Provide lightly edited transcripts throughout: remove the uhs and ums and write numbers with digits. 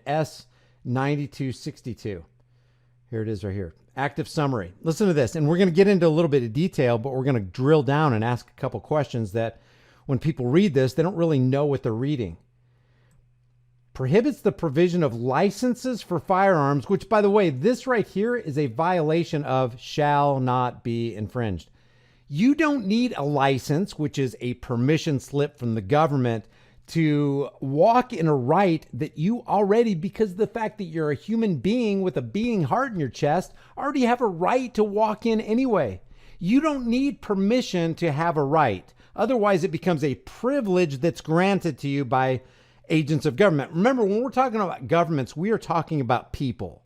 S9262. Here it is right here. Active summary. Listen to this. And we're going to get into a little bit of detail, but we're going to drill down and ask a couple questions that when people read this, they don't really know what they're reading. Prohibits the provision of licenses for firearms, which, by the way, this right here is a violation of shall not be infringed. You don't need a license, which is a permission slip from the government, to walk in a right that you already, because of the fact that you're a human being with a beating heart in your chest, already have a right to walk in anyway. You don't need permission to have a right. Otherwise, it becomes a privilege that's granted to you by agents of government. Remember, when we're talking about governments, we are talking about people.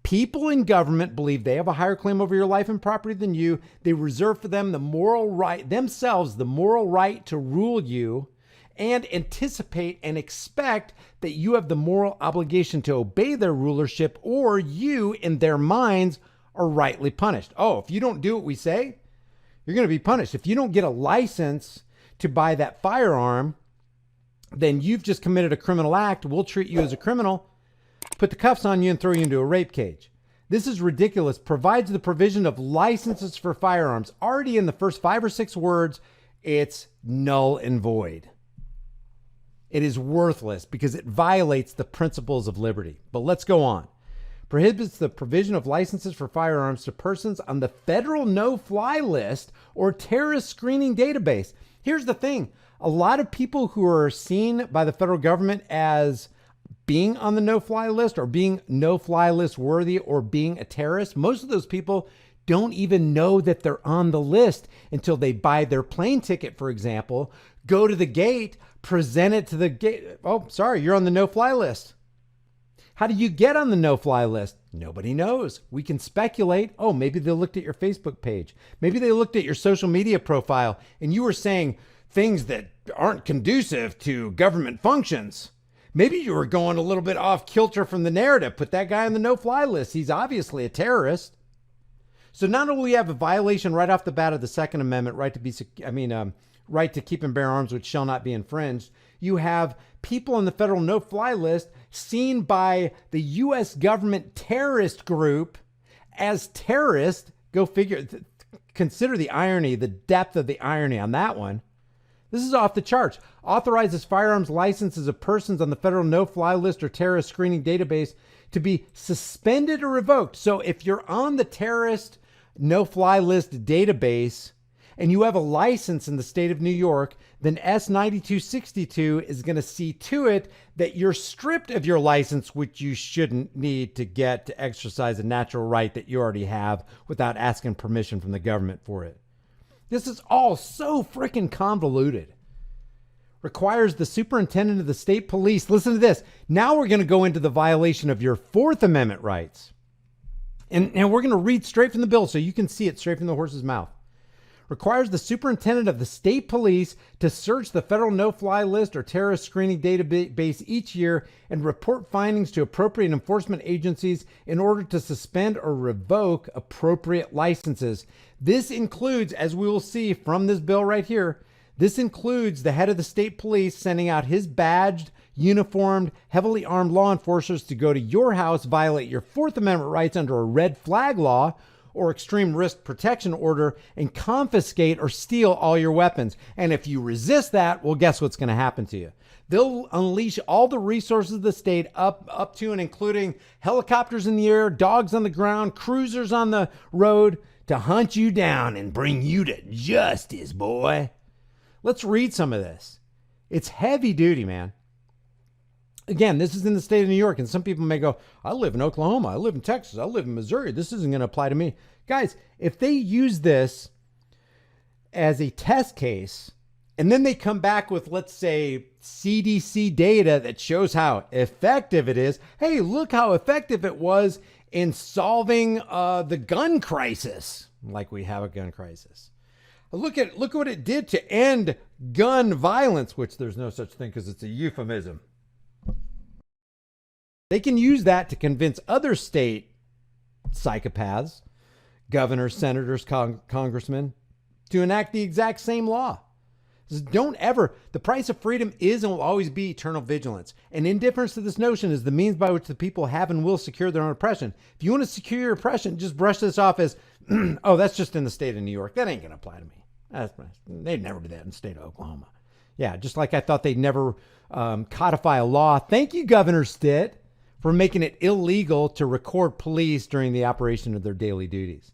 People in government believe they have a higher claim over your life and property than you. They reserve for them the moral right, themselves, the moral right to rule you, and anticipate and expect that you have the moral obligation to obey their rulership, or you, in their minds, are rightly punished. Oh, if you don't do what we say, you're going to be punished. If you don't get a license to buy that firearm, then you've just committed a criminal act. We'll treat you as a criminal, put the cuffs on you, and throw you into a rape cage. This is ridiculous. Provides the provision of licenses for firearms. Already in the first 5 or 6 words, it's null and void. It is worthless because it violates the principles of liberty. But let's go on. Prohibits the provision of licenses for firearms to persons on the federal no-fly list or terrorist screening database. Here's the thing. A lot of people who are seen by the federal government as being on the no-fly list or being no-fly list worthy or being a terrorist, most of those people don't even know that they're on the list until they buy their plane ticket, for example, go to the gate, present it to the gate. Oh, sorry, you're on the no-fly list. How do you get on the no-fly list? Nobody knows. We can speculate. Oh, maybe they looked at your Facebook page. Maybe they looked at your social media profile and you were saying things that aren't conducive to government functions. Maybe you were going a little bit off kilter from the narrative. Put that guy on the no-fly list. He's obviously a terrorist. So not only have a violation right off the bat of the Second Amendment, right to keep and bear arms, which shall not be infringed, you have people on the federal no-fly list seen by the U.S. government terrorist group as terrorists. Go figure. Consider the irony, the depth of the irony on that one. This is off the charts. Authorizes firearms licenses of persons on the federal no-fly list or terrorist screening database to be suspended or revoked. So if you're on the terrorist no-fly list database and you have a license in the state of New York, then S9262 is going to see to it that you're stripped of your license, which you shouldn't need to get to exercise a natural right that you already have without asking permission from the government for it. This is all so freaking convoluted. Requires the superintendent of the state police. Listen to this. Now we're going to go into the violation of your Fourth Amendment rights. And we're going to read straight from the bill so you can see it straight from the horse's mouth. Requires the superintendent of the state police to search the federal no-fly list or terrorist screening database each year and report findings to appropriate enforcement agencies in order to suspend or revoke appropriate licenses. This includes, as we will see from this bill right here, this includes the head of the state police sending out his badged, uniformed, heavily armed law enforcers to go to your house, violate your Fourth Amendment rights under a red flag law or extreme risk protection order, and confiscate or steal all your weapons. And if you resist that, well, guess what's going to happen to you? They'll unleash all the resources of the state up to and including helicopters in the air, dogs on the ground, cruisers on the road to hunt you down and bring you to justice, boy. Let's read some of this. It's heavy duty, man. Again, this is in the state of New York, and some people may go, I live in Oklahoma, I live in Texas, I live in Missouri. This isn't going to apply to me. Guys, if they use this as a test case, and then they come back with, let's say, CDC data that shows how effective it is. Hey, look how effective it was in solving the gun crisis, like we have a gun crisis. Look what it did to end gun violence, which there's no such thing because it's a euphemism. They can use that to convince other state psychopaths, governors, senators, congressmen, to enact the exact same law. Don't ever, the price of freedom is and will always be eternal vigilance. And indifference to this notion is the means by which the people have and will secure their own oppression. If you want to secure your oppression, just brush this off as, oh, that's just in the state of New York. That ain't going to apply to me. They'd never do that in the state of Oklahoma. Yeah, just like I thought they'd never codify a law. Thank you, Governor Stitt, for making it illegal to record police during the operation of their daily duties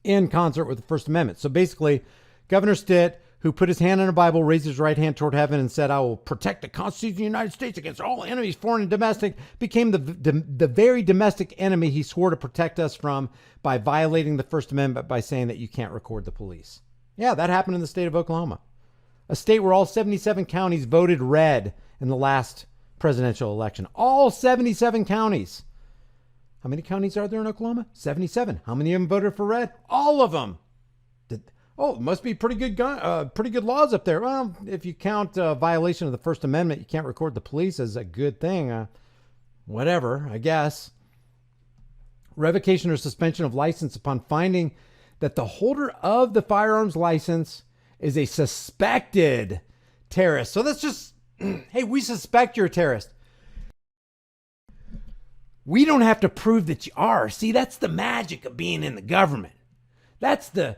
in concert with the First Amendment. So basically, Governor Stitt, who put his hand on a Bible, raised his right hand toward heaven and said, I will protect the Constitution of the United States against all enemies, foreign and domestic, became the very domestic enemy he swore to protect us from by violating the First Amendment by saying that you can't record the police. Yeah, that happened in the state of Oklahoma, a state where all 77 counties voted red in the last presidential election. All 77 counties. How many counties are there in Oklahoma? 77. How many of them voted for red? All of them. Oh, it must be pretty good laws up there. Well, if you count violation of the First Amendment, you can't record the police as a good thing. Whatever, I guess. Revocation or suspension of license upon finding that the holder of the firearms license is a suspected terrorist. So that's just, hey, we suspect you're a terrorist. We don't have to prove that you are. See, that's the magic of being in the government. That's the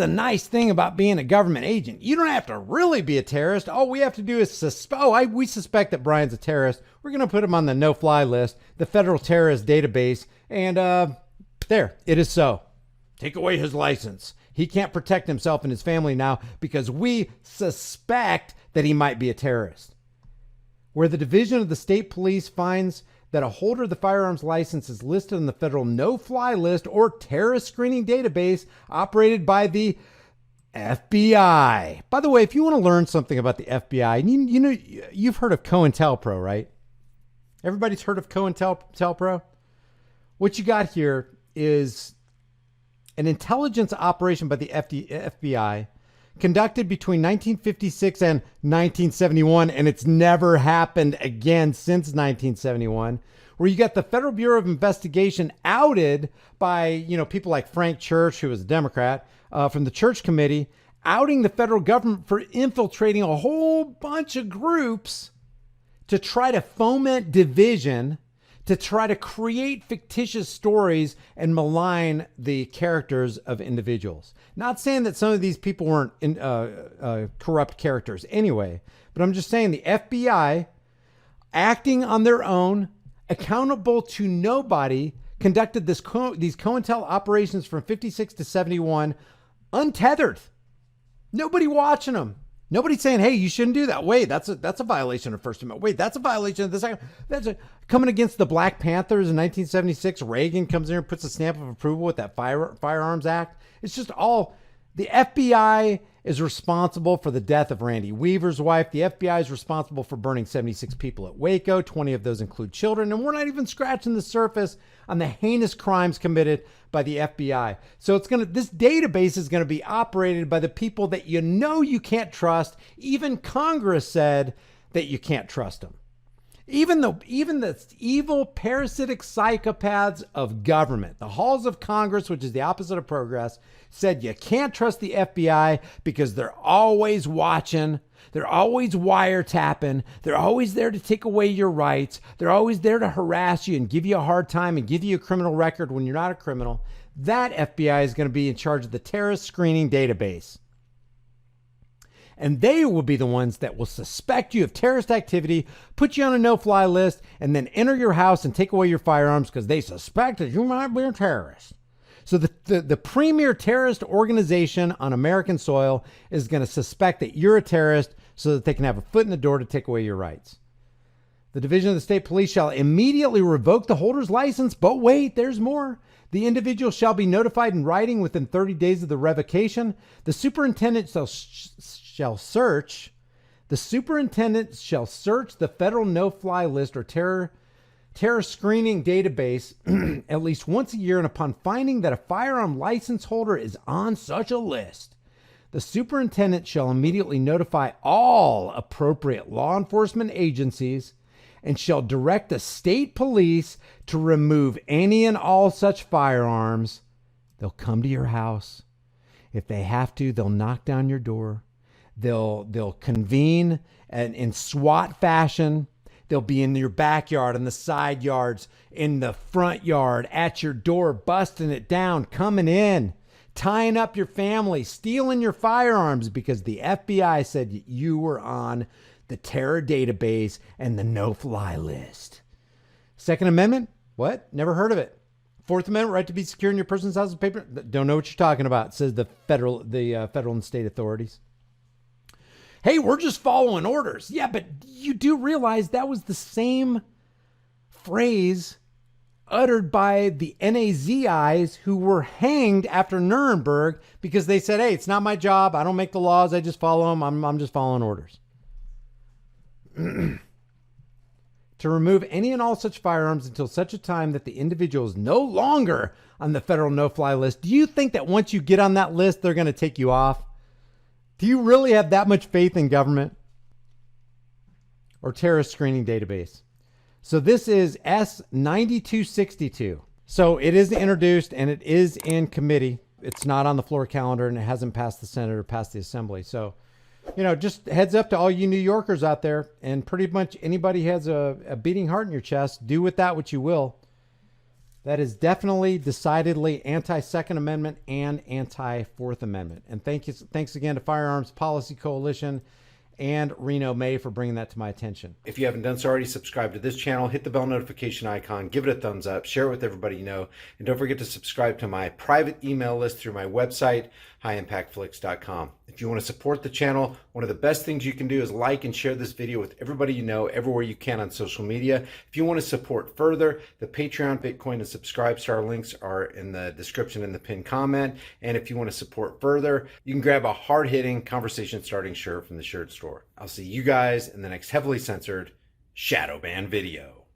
nice thing about being a government agent. You don't have to really be a terrorist. All we have to do is we suspect that Brian's a terrorist. We're going to put him on the no-fly list, the federal terrorist database, and there, it is so. Take away his license. He can't protect himself and his family now because we suspect that he might be a terrorist. Where the division of the state police finds that a holder of the firearms license is listed on the federal no-fly list or terrorist screening database operated by the FBI. By the way, if you want to learn something about the FBI, you know, you've heard of COINTELPRO, right? Everybody's heard of COINTELPRO? What you got here is an intelligence operation by the FBI conducted between 1956 and 1971, and it's never happened again since 1971, where you got the Federal Bureau of Investigation outed by, people like Frank Church, who was a Democrat, from the Church Committee, outing the federal government for infiltrating a whole bunch of groups to try to foment division, to try to create fictitious stories and malign the characters of individuals. Not saying that some of these people weren't corrupt characters anyway, but I'm just saying the FBI, acting on their own, accountable to nobody, conducted these COINTEL operations from 56 to 71, untethered. Nobody watching them. Nobody's saying, hey, you shouldn't do that. Wait, that's a violation of First Amendment. Wait, that's a violation of the Second. Coming against the Black Panthers in 1976. Reagan comes in and puts a stamp of approval with that Firearms Act. It's just all, the FBI is responsible for the death of Randy Weaver's wife. The FBI is responsible for burning 76 people at Waco. 20 of those include children. And we're not even scratching the surface on the heinous crimes committed by the FBI. So this database is going to be operated by the people that you can't trust. Even Congress said that you can't trust them. Even the evil parasitic psychopaths of government, the halls of Congress, which is the opposite of progress, said you can't trust the FBI because they're always watching. They're always wiretapping. They're always there to take away your rights. They're always there to harass you and give you a hard time and give you a criminal record when you're not a criminal. That FBI is going to be in charge of the terrorist screening database. And they will be the ones that will suspect you of terrorist activity, put you on a no-fly list, and then enter your house and take away your firearms because they suspect that you might be a terrorist. So the premier terrorist organization on American soil is going to suspect that you're a terrorist so that they can have a foot in the door to take away your rights. The Division of the State Police shall immediately revoke the holder's license, but wait, there's more. The individual shall be notified in writing within 30 days of the revocation. The superintendent shall search the federal no-fly list or terror screening database at least once a year, and upon finding that a firearm license holder is on such a list, the superintendent shall immediately notify all appropriate law enforcement agencies and shall direct the state police to remove any and all such firearms. They'll come to your house. If they have to, they'll knock down your door. They'll convene and in SWAT fashion. They'll be in your backyard, in the side yards, in the front yard, at your door, busting it down, coming in, tying up your family, stealing your firearms because the FBI said you were on the terror database and the no-fly list. Second Amendment? What? Never heard of it. Fourth Amendment, right to be secure in your person's house with paper? Don't know what you're talking about, says the federal and state authorities. Hey, we're just following orders. Yeah, but you do realize that was the same phrase uttered by the NAZIs who were hanged after Nuremberg because they said, hey, it's not my job. I don't make the laws. I just follow them. I'm just following orders. To remove any and all such firearms until such a time that the individual is no longer on the federal no-fly list. Do you think that once you get on that list, they're going to take you off? Do you really have that much faith in government? Or terrorist screening database? So this is S9262. So it is introduced and it is in committee. It's not on the floor calendar and it hasn't passed the Senate or passed the Assembly. So, just heads up to all you New Yorkers out there, and pretty much anybody has a beating heart in your chest, do with that what you will. That is definitely, decidedly anti-Second Amendment and anti-Fourth Amendment. And thanks again to Firearms Policy Coalition and Reno May for bringing that to my attention. If you haven't done so already, subscribe to this channel, hit the bell notification icon, give it a thumbs up, share it with everybody you know, and don't forget to subscribe to my private email list through my website, highimpactflix.com. If you want to support the channel, one of the best things you can do is like and share this video with everybody you know, everywhere you can on social media. If you want to support further, the Patreon, Bitcoin, and Subscribe Star links are in the description in the pinned comment. And if you want to support further, you can grab a hard-hitting, conversation-starting shirt from the shirt store. I'll see you guys in the next heavily censored shadow ban video.